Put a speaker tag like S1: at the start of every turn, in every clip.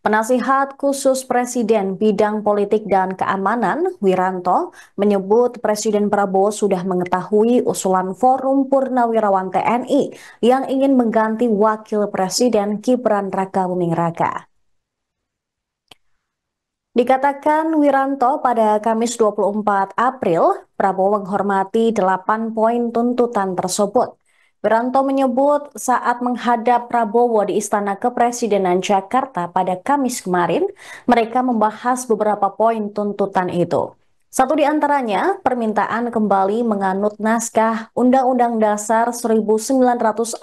S1: Penasihat khusus Presiden bidang politik dan keamanan, Wiranto, menyebut Presiden Prabowo sudah mengetahui usulan Forum Purnawirawan TNI yang ingin mengganti Wakil Presiden Gibran Rakabuming Raka. Dikatakan Wiranto pada Kamis 24 April, Prabowo menghormati 8 poin tuntutan tersebut. Wiranto menyebut saat menghadap Prabowo di Istana Kepresidenan Jakarta pada Kamis kemarin, mereka membahas beberapa poin tuntutan itu. Satu di antaranya, permintaan kembali menganut naskah Undang-Undang Dasar 1945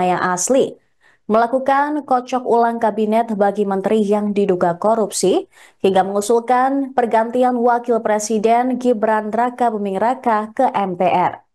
S1: yang asli, melakukan kocok ulang kabinet bagi menteri yang diduga korupsi, hingga mengusulkan pergantian Wakil Presiden Gibran Rakabuming Raka ke MPR.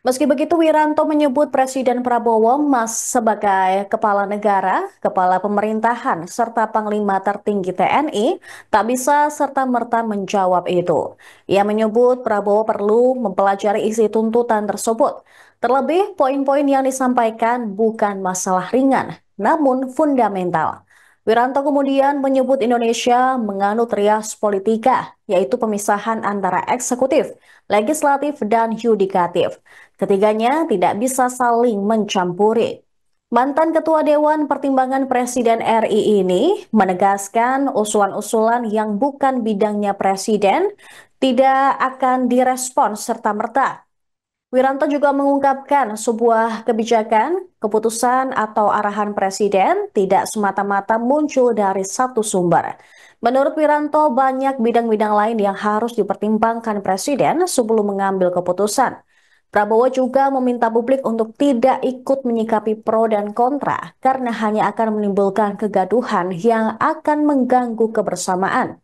S1: Meski begitu, Wiranto menyebut Presiden Prabowo sebagai kepala negara, kepala pemerintahan, serta panglima tertinggi TNI tak bisa serta-merta menjawab itu. Ia menyebut Prabowo perlu mempelajari isi tuntutan tersebut. Terlebih, poin-poin yang disampaikan bukan masalah ringan, namun fundamental. Wiranto kemudian menyebut Indonesia menganut rias politika, yaitu pemisahan antara eksekutif, legislatif, dan yudikatif. Ketiganya tidak bisa saling mencampuri. Mantan Ketua Dewan Pertimbangan Presiden RI ini menegaskan usulan-usulan yang bukan bidangnya Presiden tidak akan direspon serta-merta. Wiranto juga mengungkapkan sebuah kebijakan, keputusan atau arahan presiden tidak semata-mata muncul dari satu sumber. Menurut Wiranto, banyak bidang-bidang lain yang harus dipertimbangkan presiden sebelum mengambil keputusan. Prabowo juga meminta publik untuk tidak ikut menyikapi pro dan kontra karena hanya akan menimbulkan kegaduhan yang akan mengganggu kebersamaan.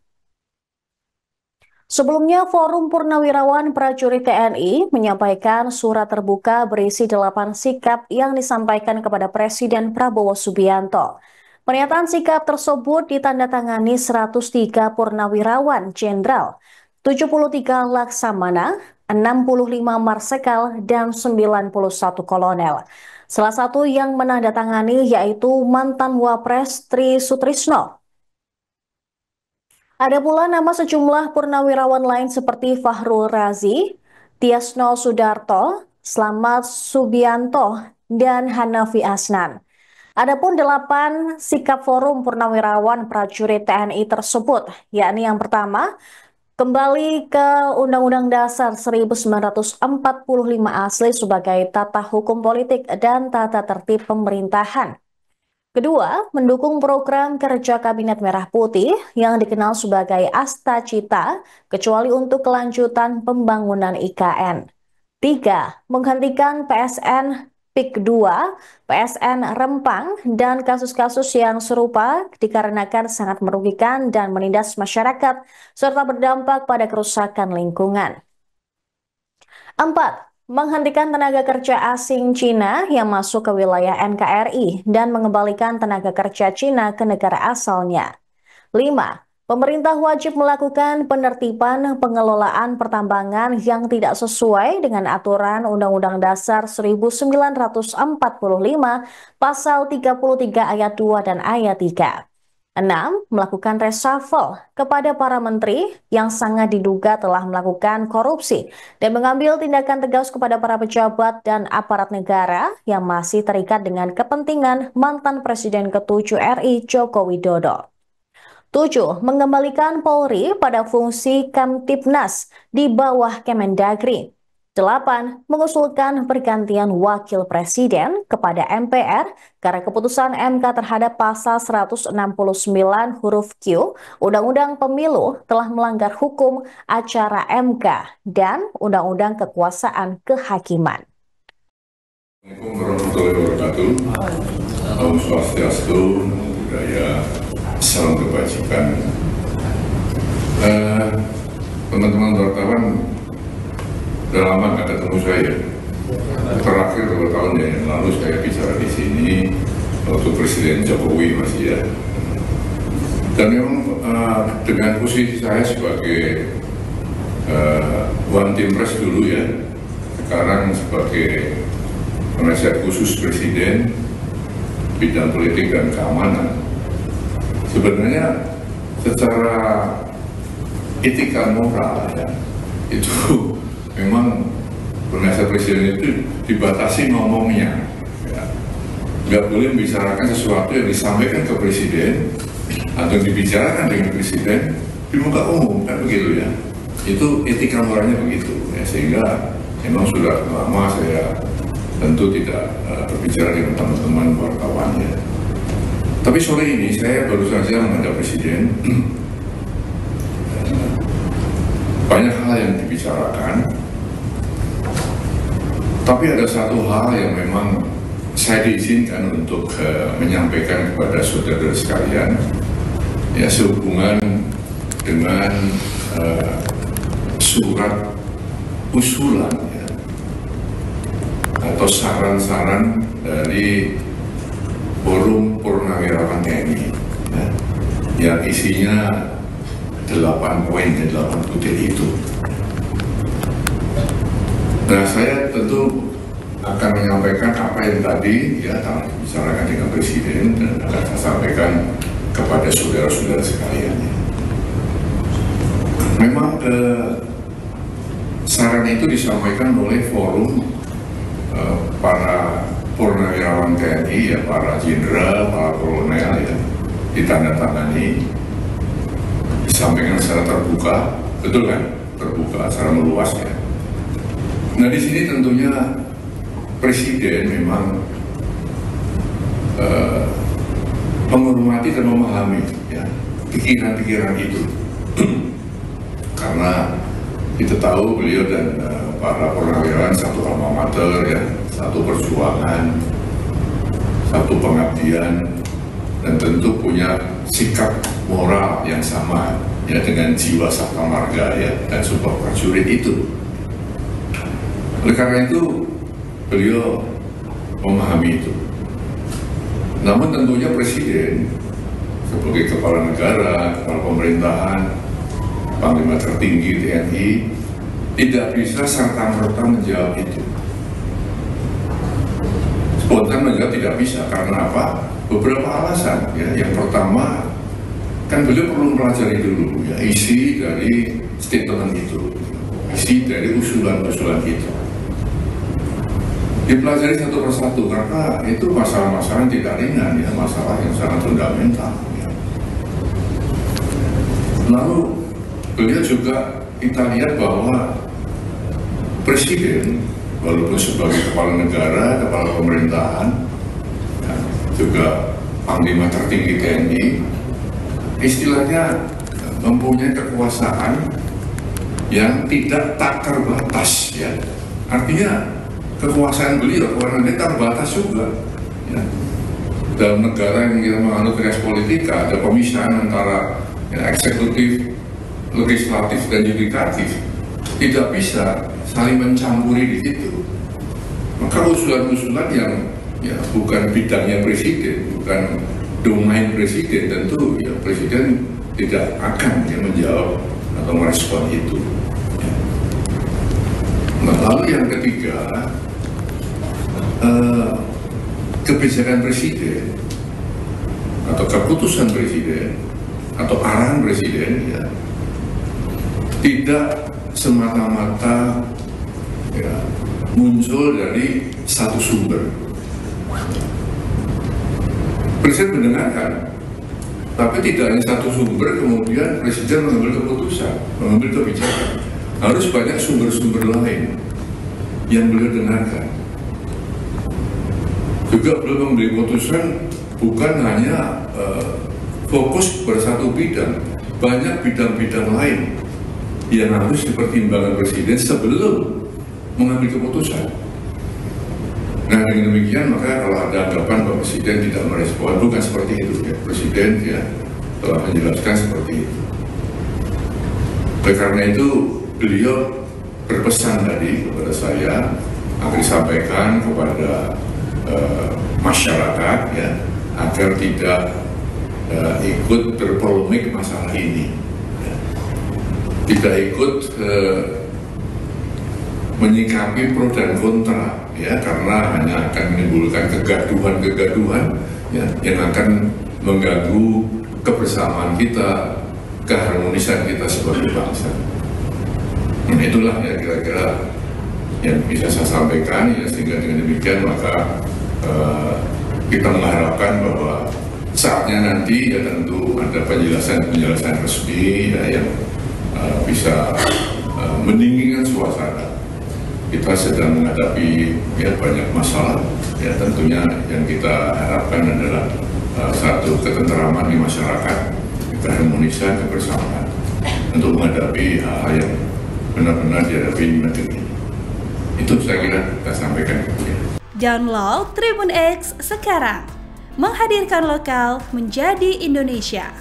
S1: Sebelumnya, Forum Purnawirawan Prajurit TNI menyampaikan surat terbuka berisi 8 sikap yang disampaikan kepada Presiden Prabowo Subianto. Pernyataan sikap tersebut ditandatangani 103 Purnawirawan Jenderal, 73 Laksamana, 65 Marsekal, dan 91 Kolonel. Salah satu yang menandatangani yaitu mantan Wapres Tri Sutrisno. Ada pula nama sejumlah purnawirawan lain seperti Fahrul Razi, Tiasno Sudarto, Slamet Subianto, dan Hanafi Asnan. Adapun 8 sikap Forum Purnawirawan Prajurit TNI tersebut, yakni yang pertama, kembali ke Undang-Undang Dasar 1945 asli sebagai tata hukum politik dan tata tertib pemerintahan. Kedua, mendukung program kerja Kabinet Merah Putih yang dikenal sebagai Asta Cita, kecuali untuk kelanjutan pembangunan IKN. Tiga, menghentikan PSN PIK 2, PSN Rempang, dan kasus-kasus yang serupa dikarenakan sangat merugikan dan menindas masyarakat, serta berdampak pada kerusakan lingkungan. 4. Menghentikan tenaga kerja asing Cina yang masuk ke wilayah NKRI dan mengembalikan tenaga kerja Cina ke negara asalnya. 5. Pemerintah wajib melakukan penertiban pengelolaan pertambangan yang tidak sesuai dengan aturan Undang-Undang Dasar 1945 Pasal 33 Ayat 2 dan Ayat 3. 6. Melakukan reshuffle kepada para menteri yang sangat diduga telah melakukan korupsi dan mengambil tindakan tegas kepada para pejabat dan aparat negara yang masih terikat dengan kepentingan mantan Presiden ke-7 RI Joko Widodo. 7. Mengembalikan Polri pada fungsi Kamtibnas di bawah Kemendagri. 8. Mengusulkan pergantian Wakil Presiden kepada MPR karena keputusan MK terhadap pasal 169 huruf Q Undang-Undang Pemilu telah melanggar hukum acara MK dan Undang-Undang Kekuasaan Kehakiman.
S2: Assalamualaikum warahmatullahi wabarakatuh. Om Swastiastu, budaya, salam kebajikan. Teman-teman wartawan, udah lama nggak ketemu saya. Terakhir 2 tahun yang lalu saya bicara di sini waktu Presiden Jokowi masih ya. Dan memang dengan posisi saya sebagai One Team Press dulu ya, sekarang sebagai penasihat khusus Presiden, bidang politik dan keamanan. Sebenarnya secara etika moral ya, itu memang penasihat presiden itu dibatasi ngomongnya, ya. Nggak boleh membicarakan sesuatu yang disampaikan ke presiden atau dibicarakan dengan presiden di muka umum, kan begitu ya. Itu etika moralnya begitu, ya. Sehingga memang sudah lama saya tentu tidak berbicara dengan teman-teman wartawan ya. Tapi sore ini saya baru saja menghadap presiden. Banyak hal yang dibicarakan, tapi ada satu hal yang memang saya diizinkan untuk menyampaikan kepada saudara sekalian, ya, sehubungan dengan surat usulan ya, atau saran-saran dari Forum Purnawirawan TNI ya, yang isinya 8 poin dan 8 butir itu. Nah, saya tentu akan menyampaikan apa yang tadi ya telah dibicarakan dengan Presiden dan akan saya sampaikan kepada saudara-saudara sekalian. Memang saran itu disampaikan oleh forum para purnawirawan TNI ya, para jenderal, para kolonel ya, ditandatangani, disampaikan secara terbuka, betul kan? Terbuka, secara meluas ya. Nah, di sini tentunya Presiden memang menghormati dan memahami ya pikiran-pikiran itu. Karena kita tahu beliau dan para purnawirawan satu alma mater ya, satu perjuangan, satu pengabdian, dan tentu punya sikap moral yang sama ya dengan jiwa sabta marga ya dan sumpah prajurit itu. Oleh karena itu beliau memahami itu. Namun tentunya Presiden sebagai kepala negara, kepala pemerintahan, Panglima tertinggi TNI tidak bisa serta-merta menjawab itu. Spontan menjawab tidak bisa, karena apa? Beberapa alasan ya. Yang pertama, kan beliau perlu mempelajari dulu ya isi dari statement itu, isi dari usulan-usulan itu. Dipelajari satu persatu karena itu masalah-masalah yang tidak ringan ya, masalah yang sangat fundamental ya. Lalu beliau juga kita lihat bahwa Presiden walaupun sebagai kepala negara, kepala pemerintahan ya, juga Panglima tertinggi TNI, istilahnya mempunyai kekuasaan yang tidak tak terbatas ya. Artinya kekuasaan beliau, kekuasaan dia terbatas juga ya. Dalam negara yang kita menganut res politika, ada pemisahan antara ya, eksekutif, legislatif, dan yudikatif. Tidak bisa saling mencampuri di situ. Maka usulan-usulan yang ya bukan bidangnya Presiden, bukan domain Presiden, tentu ya Presiden tidak akan ya menjawab atau merespon itu. Nah, lalu yang ketiga, kebijakan Presiden atau keputusan Presiden atau arahan Presiden ya tidak semata-mata ya, muncul dari satu sumber. Presiden mendengarkan, tapi tidak hanya satu sumber kemudian Presiden mengambil keputusan, mengambil kebijakan. Harus banyak sumber-sumber lain yang beliau dengarkan. Juga beliau mengambil keputusan bukan hanya fokus pada satu bidang, banyak bidang-bidang lain yang harus dipertimbangkan Presiden sebelum mengambil keputusan. Nah, dengan demikian maka kalau ada anggapan bahwa Presiden tidak merespon, bukan seperti itu ya. Presiden ya telah menjelaskan seperti itu. Oleh karena itu beliau berpesan tadi kepada saya agar disampaikan kepada masyarakat ya agar tidak ikut berpolemik masalah ini. Tidak ikut menyikapi pro dan kontra ya, karena hanya akan menimbulkan kegaduhan-kegaduhan ya, yang akan mengganggu kebersamaan kita, keharmonisan kita sebagai bangsa. Nah, itulah ya kira-kira yang bisa saya sampaikan, ya, sehingga dengan demikian maka kita mengharapkan bahwa saatnya nanti ya tentu ada penjelasan resmi ya, yang bisa mendinginkan suasana. Kita sedang menghadapi ya banyak masalah, ya tentunya yang kita harapkan adalah satu ketentraman di masyarakat, keharmonisan, kebersamaan untuk menghadapi hal-hal yang benar-benar dihadapi di negeri ini. Itu saya kira kita sampaikan.
S3: Download Tribun X sekarang, menghadirkan lokal menjadi Indonesia.